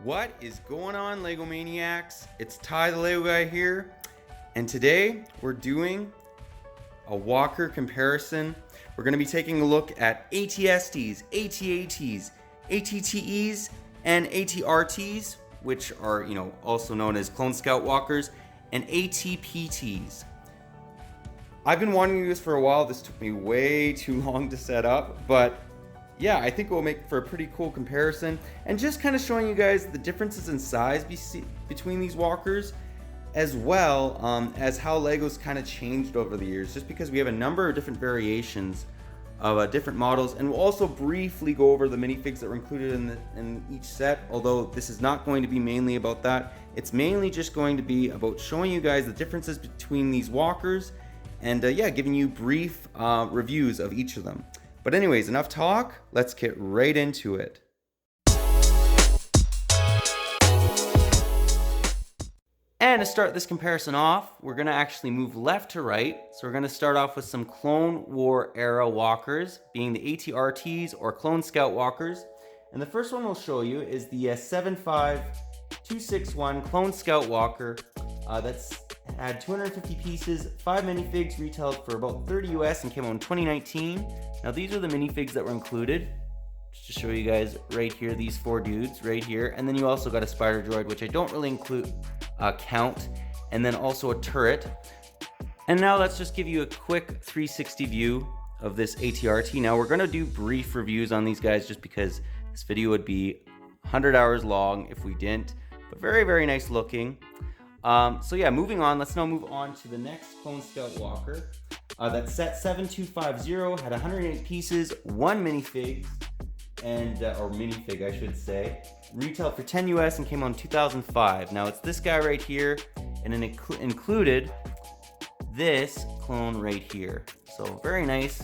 What is going on, Lego Maniacs? It's Ty the Lego guy here, and today we're doing a walker comparison. We're going to be taking a look at ATSTs, ATATs, ATTs, and ATRTs, which are, also known as Clone Scout Walkers, and ATPTs. I've been wanting to do this for a while. This took me way too long to set up, but yeah, I think it will make for a pretty cool comparison, and just kind of showing you guys the differences in size between these walkers, as well as how Lego's kind of changed over the years, just because we have a number of different variations of different models. And we'll also briefly go over the minifigs that were included in each set, although this is not going to be mainly about that. It's mainly just going to be about showing you guys the differences between these walkers, and giving you brief reviews of each of them. But anyways, enough talk, let's get right into it. And to start this comparison off, we're going to actually move left to right. So we're going to start off with some Clone War era walkers, being the ATRTs or Clone Scout walkers. And the first one we'll show you is the 75261 Clone Scout walker. That's had 250 pieces, 5 minifigs, retailed for about $30 US and came out in 2019. Now these are the minifigs that were included. Just to show you guys right here, these 4 dudes right here. And then you also got a spider droid, which I don't really count, and then also a turret. And now let's just give you a quick 360 view of this ATRT. Now we're gonna do brief reviews on these guys just because this video would be 100 hours long if we didn't, but very, very nice looking. Moving on, let's now move on to the next Clone Scout walker. That set 7250 had 108 pieces, 1 minifig, or minifig I should say, retailed for $10 US and came out in 2005. Now it's this guy right here, and it included this clone right here. So very nice.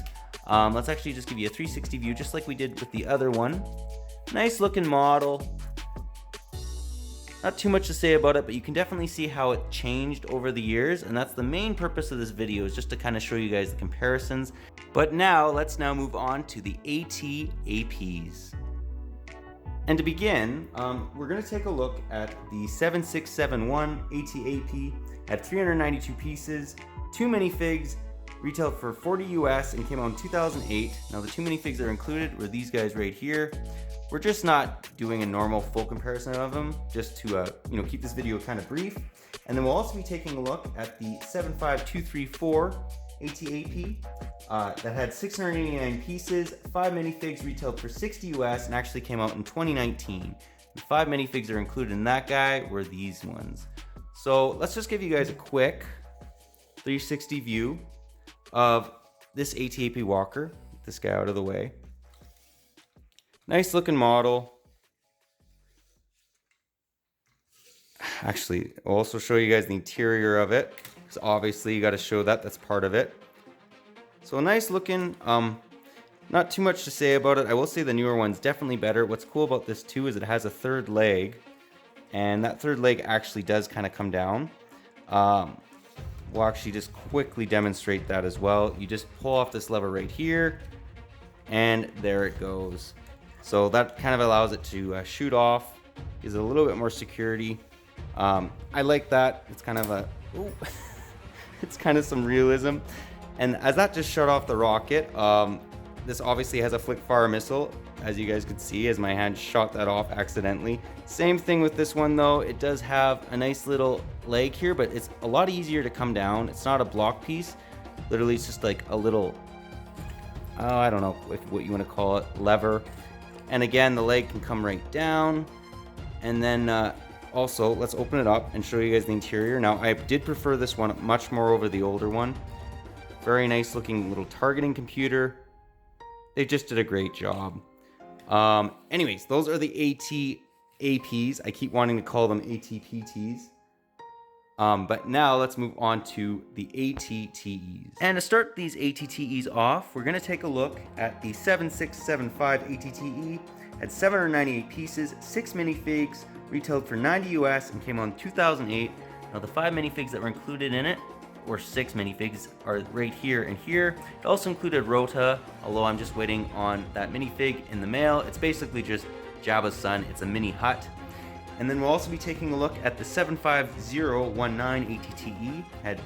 Let's actually just give you a 360 view, just like we did with the other one. Nice looking model. Not too much to say about it, but you can definitely see how it changed over the years, and that's the main purpose of this video, is just to kind of show you guys the comparisons. But now, let's move on to the ATAPs. And to begin, we're going to take a look at the 7671 ATAP. Had 392 pieces, 2 minifigs, retailed for $40 US and came out in 2008. Now the 2 minifigs that are included were these guys right here. We're just not doing a normal full comparison of them, just to keep this video kind of brief. And then we'll also be taking a look at the 75234 ATAP that had 689 pieces, 5 minifigs, retailed for $60 US and actually came out in 2019. The 5 minifigs that are included in that guy were these ones. So let's just give you guys a quick 360 view of this ATAP walker. Get this guy out of the way. Nice looking model. Actually, I'll also show you guys the interior of it, because obviously you got to show that's part of it. So nice looking. Not too much to say about it. I will say the newer one's definitely better. What's cool about this too is it has a third leg, and that third leg actually does kind of come down. We'll actually just quickly demonstrate that as well. You just pull off this lever right here, and there it goes. So that kind of allows it to shoot off, gives it a little bit more security. I like that. It's kind of it's kind of some realism. And as that just shut off the rocket, this obviously has a flick fire missile, as you guys could see, as my hand shot that off accidentally. Same thing with this one though. It does have a nice little leg here, but it's a lot easier to come down. It's not a block piece. Literally, it's just like a little, I don't know what you want to call it, lever. And again, the leg can come right down. And then also, let's open it up and show you guys the interior. Now, I did prefer this one much more over the older one. Very nice looking little targeting computer. They just did a great job. Anyways, those are the ATAPs. I keep wanting to call them ATPTs. But now let's move on to the ATTs. And to start these ATTs off, we're going to take a look at the 7675 ATTE. Had 798 pieces, 6 minifigs, retailed for $90 US and came out in 2008. Now the 5 minifigs that were included in it, or 6 minifigs, are right here and here. It also included Rota, although I'm just waiting on that minifig in the mail. It's basically just Jabba's son. It's a mini hut. And then we'll also be taking a look at the 75019 ATTE. Had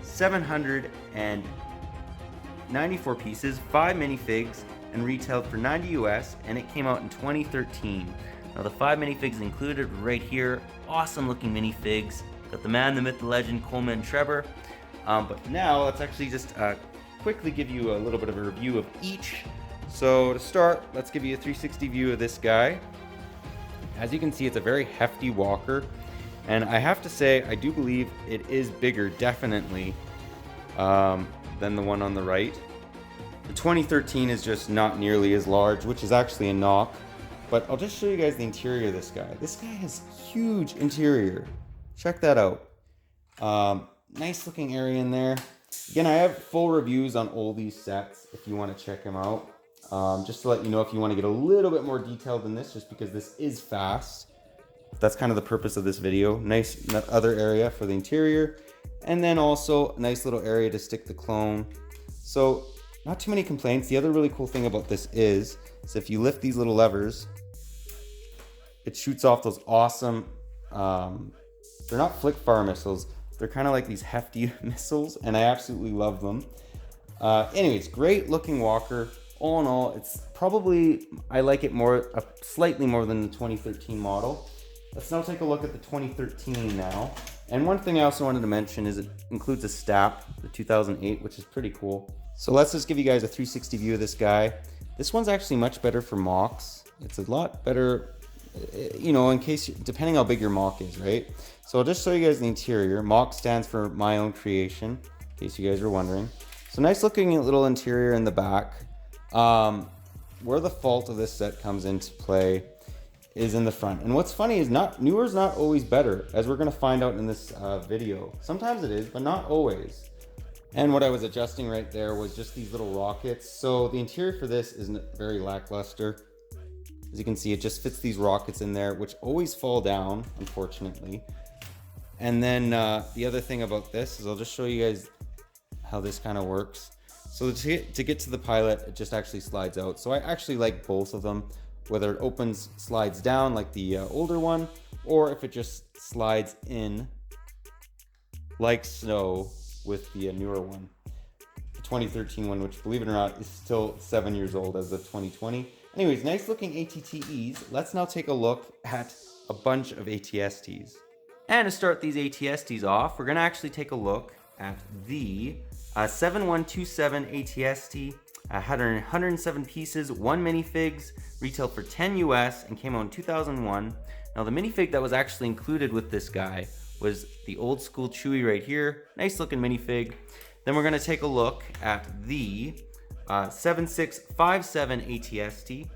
794 pieces, 5 minifigs, and retailed for 90 US, and it came out in 2013. Now the 5 minifigs included right here, awesome looking minifigs. Got the man, the myth, the legend, Coleman Trevor. But now let's actually just quickly give you a little bit of a review of each. So to start, let's give you a 360 view of this guy. As you can see, it's a very hefty walker, and I have to say, I do believe it is bigger, definitely, than the one on the right. The 2013 is just not nearly as large, which is actually a knock. But I'll just show you guys the interior of this guy. This guy has huge interior. Check that out. Nice looking area in there. Again, I have full reviews on all these sets if you want to check them out. Just to let you know if you want to get a little bit more detailed than this, just because this is fast. That's kind of the purpose of this video. Nice other area for the interior. And then also a nice little area to stick the clone. So not too many complaints. The other really cool thing about this is if you lift these little levers, it shoots off those awesome, they're not flick fire missiles. They're kind of like these hefty missiles, and I absolutely love them. Anyways, great looking walker. All in all, it's probably, I like it more, slightly more than the 2013 model. Let's now take a look at the 2013 now. And one thing I also wanted to mention is it includes a STAP, the 2008, which is pretty cool. So let's just give you guys a 360 view of this guy. This one's actually much better for mocks. It's a lot better, you know, in case, depending how big your mock is, right? So I'll just show you guys the interior. Mock stands for my own creation, in case you guys were wondering. So nice looking little interior in the back. Where the fault of this set comes into play is in the front. And what's funny is newer is not always better, as we're going to find out in this video. Sometimes it is, but not always. And what I was adjusting right there was just these little rockets. So the interior for this isn't very lackluster. As you can see, it just fits these rockets in there, which always fall down, unfortunately. And then the other thing about this is I'll just show you guys how this kind of works. So to get to the pilot, it just actually slides out. So I actually like both of them, whether it slides down like the older one, or if it just slides in like so with the newer one. The 2013 one, which believe it or not, is still 7 years old as of 2020. Anyways, nice looking ATTEs. Let's now take a look at a bunch of ATSTs. And to start these ATSTs off, we're gonna actually take a look at the 7127 ATST. Had 107 pieces, 1 minifigs, retailed for 10 US, and came out in 2001. Now the minifig that was actually included with this guy was the old school Chewie right here. Nice looking minifig. Then we're gonna take a look at the 7657 ATST.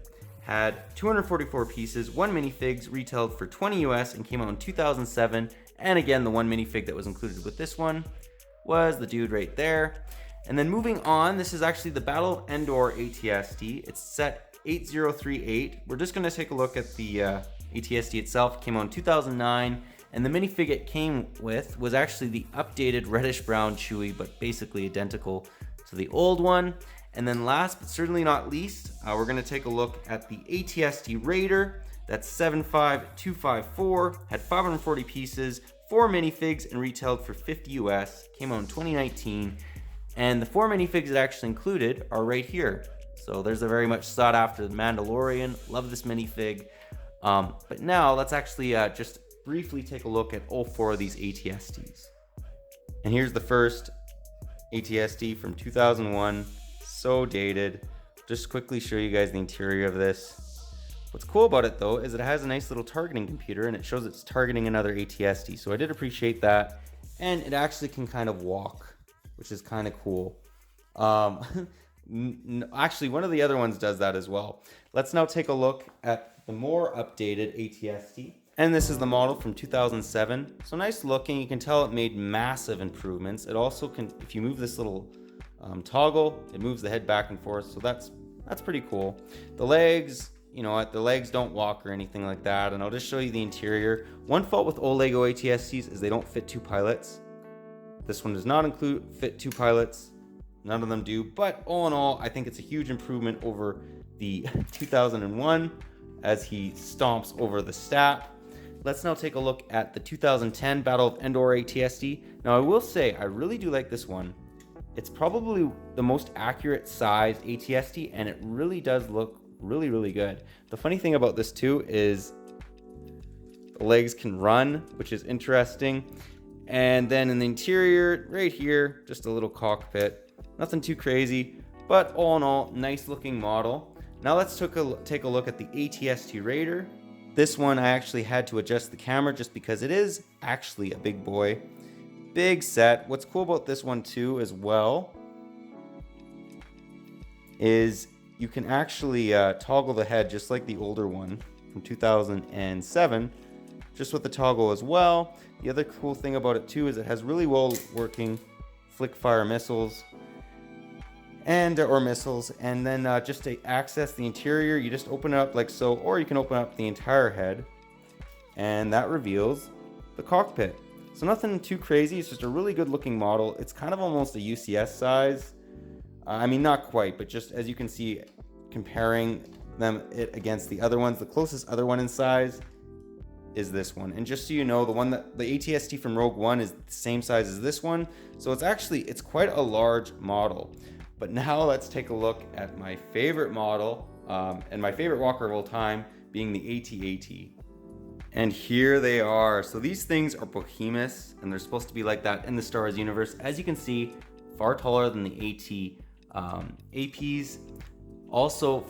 Had 244 pieces, 1 minifigs, retailed for 20 US, and came out in 2007. And again, the 1 minifig that was included with this one was the dude right there. And then moving on, this is actually the Battle of Endor ATST. It's set 8038. We're just going to take a look at the ATST itself. It came out in 2009, and the minifig it came with was actually the updated reddish brown Chewie, but basically identical to the old one. And then last but certainly not least, we're going to take a look at the ATST Raider. That's 75254, had 540 pieces, 4 minifigs, and retailed for 50 US. Came out in 2019. And the 4 minifigs it actually included are right here. So there's a very much sought after Mandalorian. Love this minifig. But now let's actually just briefly take a look at all 4 of these ATSTs. And here's the first ATST from 2001. So dated. Just quickly show you guys the interior of this. What's cool about it though is it has a nice little targeting computer, and it shows it's targeting another ATST. So I did appreciate that. And it actually can kind of walk, which is kind of cool. Actually, one of the other ones does that as well. Let's now take a look at the more updated ATST. And this is the model from 2007. So nice looking. You can tell it made massive improvements. It also can, if you move this little toggle, it moves the head back and forth. So that's pretty cool. The legs, you know what, the legs don't walk or anything like that. And I'll just show you the interior. One fault with old Lego ATSTs is they don't fit 2 pilots. This one does not fit 2 pilots. None of them do. But all in all, I think it's a huge improvement over the 2001 as he stomps over the stat. let's now take a look at the 2010 Battle of Endor ATST. Now I will say, I really do like this one. It's probably the most accurate size ATST, and it really does look really, really good. The funny thing about this too is the legs can run, which is interesting. And then in the interior, right here, just a little cockpit. Nothing too crazy, but all in all, nice looking model. Now let's take a look at the ATST Raider. This one I actually had to adjust the camera just because it is actually a big boy. Big set. What's cool about this one too as well is you can actually toggle the head just like the older one from 2007, just with the toggle as well. The other cool thing about it too is it has really well working flick fire missiles and then just to access the interior, you just open it up like so, or you can open up the entire head and that reveals the cockpit. So nothing too crazy, it's just a really good looking model. It's kind of almost a UCS size. I mean, not quite, but just as you can see, comparing it against the other ones, the closest other one in size is this one. And just so you know, the ATST from Rogue One is the same size as this one. So it's quite a large model. But now let's take a look at my favorite model and my favorite walker of all time, being the AT-AT. And here they are. So these things are behemoths, and they're supposed to be like that in the Star Wars universe. As you can see, far taller than the APs, also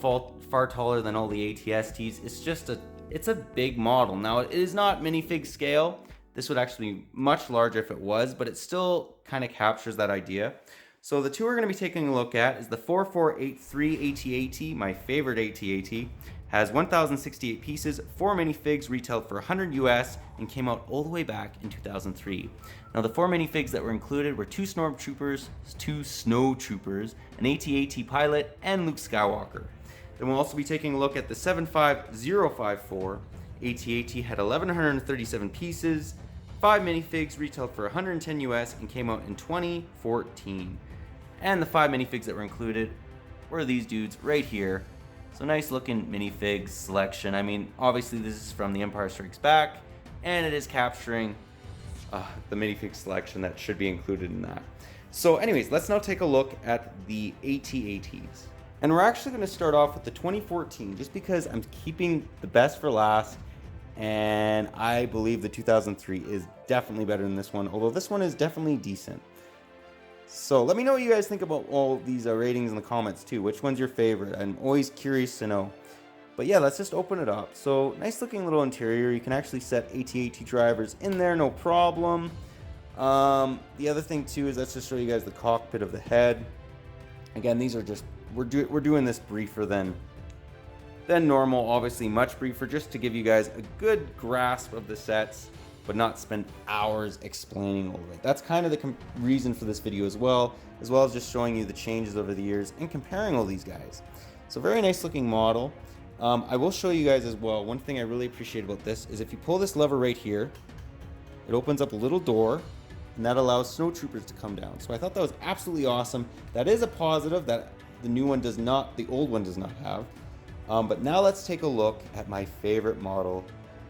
far taller than all the ATSTs. It's a big model. Now it is not minifig scale. This would actually be much larger if it was, but it still kind of captures that idea. So the two we're going to be taking a look at is the 4483 AT-AT, my favorite AT-AT. Has 1,068 pieces, 4 minifigs retailed for $100 US and came out all the way back in 2003. Now the 4 minifigs that were included were 2 Snowtroopers, an AT-AT pilot, and Luke Skywalker. Then we'll also be taking a look at the 75054 AT-AT. Had 1,137 pieces, 5 minifigs retailed for $110 US and came out in 2014. And the 5 minifigs that were included were these dudes right here. So nice looking minifigs selection. I mean, obviously this is from The Empire Strikes Back, and it is capturing the minifig selection that should be included in that. So anyways, let's now take a look at the AT-ATs. And we're actually going to start off with the 2014, just because I'm keeping the best for last, and I believe the 2003 is definitely better than this one, although this one is definitely decent. So let me know what you guys think about all these ratings in the comments too. Which one's your favorite? I'm always curious to know. But yeah, let's just open it up. So nice looking little interior. You can actually set AT-AT drivers in there, no problem. The other thing too is let's just show you guys the cockpit of the head. Again, these are just, we're doing this briefer than normal, obviously much briefer, just to give you guys a good grasp of the sets, but not spend hours explaining all of it. That's kind of the reason for this video as well as just showing you the changes over the years and comparing all these guys. So very nice looking model. I will show you guys as well, one thing I really appreciate about this is if you pull this lever right here, it opens up a little door, and that allows snowtroopers to come down. So I thought that was absolutely awesome. That is a positive that the new one does not, the old one does not have. But now let's take a look at my favorite model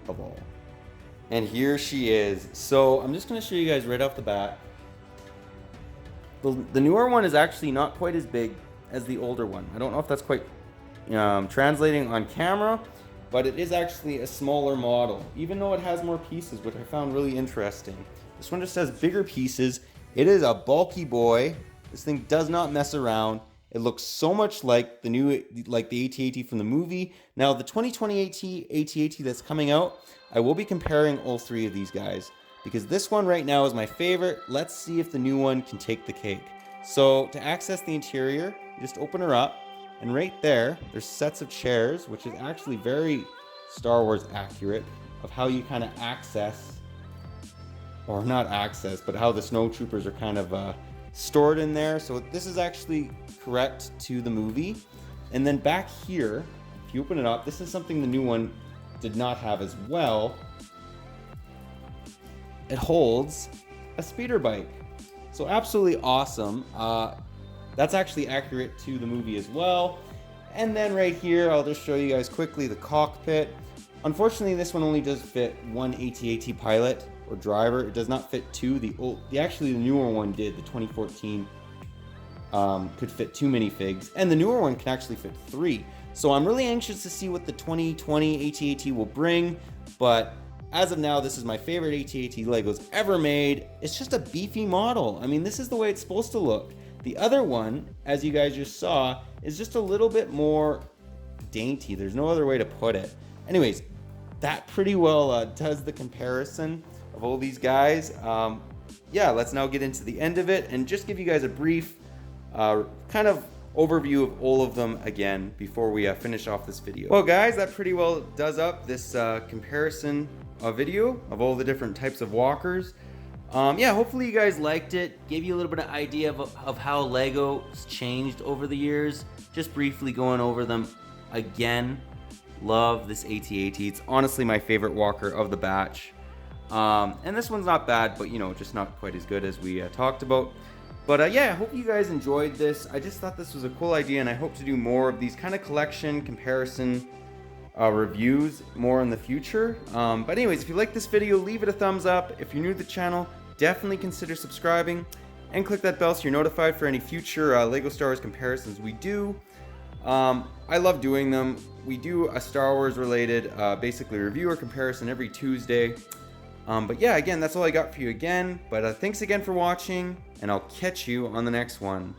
of all. And here she is. So I'm just going to show you guys right off the bat. The newer one is actually not quite as big as the older one. I don't know if that's quite translating on camera, but it is actually a smaller model, even though it has more pieces, which I found really interesting. This one just has bigger pieces. It is a bulky boy. This thing does not mess around. It looks so much like the AT-AT from the movie. Now the 2020 AT-AT that's coming out, I will be comparing all three of these guys because this one right now is my favorite. Let's see if the new one can take the cake. So to access the interior, you just open her up, and right there's sets of chairs, which is actually very Star Wars accurate of how you kind of access, or not access, but how the snowtroopers are kind of stored in there. So this is actually correct to the movie. And then back here, if you open it up, this is something the new one did not have as well. It holds a speeder bike. So absolutely awesome. That's actually accurate to the movie as well. And then right here, I'll just show you guys quickly the cockpit. Unfortunately, this one only does fit one AT-AT pilot or driver. It does not fit two. Actually the newer one did. The 2014 could fit 2 minifigs, and the newer one can actually fit 3. So I'm really anxious to see what the 2020 AT-AT will bring, but as of now, this is my favorite AT-AT Legos ever made. It's just a beefy model. I mean, this is the way it's supposed to look. The other one, as you guys just saw, is just a little bit more dainty. There's no other way to put it. Anyways, that pretty well does the comparison of all these guys. Yeah, let's now get into the end of it and just give you guys a brief kind of overview of all of them again before we finish off this video. Well guys, that pretty well does up this comparison video of all the different types of walkers. Yeah, hopefully you guys liked it, gave you a little bit of idea of how Lego's changed over the years. Just briefly going over them again. Love this AT-AT. It's honestly my favorite walker of the batch. And this one's not bad, but you know, just not quite as good as we talked about. But yeah, I hope you guys enjoyed this. I just thought this was a cool idea, and I hope to do more of these kind of collection comparison reviews more in the future. But anyways, if you like this video, leave it a thumbs up. If you're new to the channel, definitely consider subscribing and click that bell so you're notified for any future Lego Star Wars comparisons we do. I love doing them. We do a Star Wars related basically review or comparison every Tuesday. But yeah, again, that's all I got for you again. But thanks again for watching, and I'll catch you on the next one.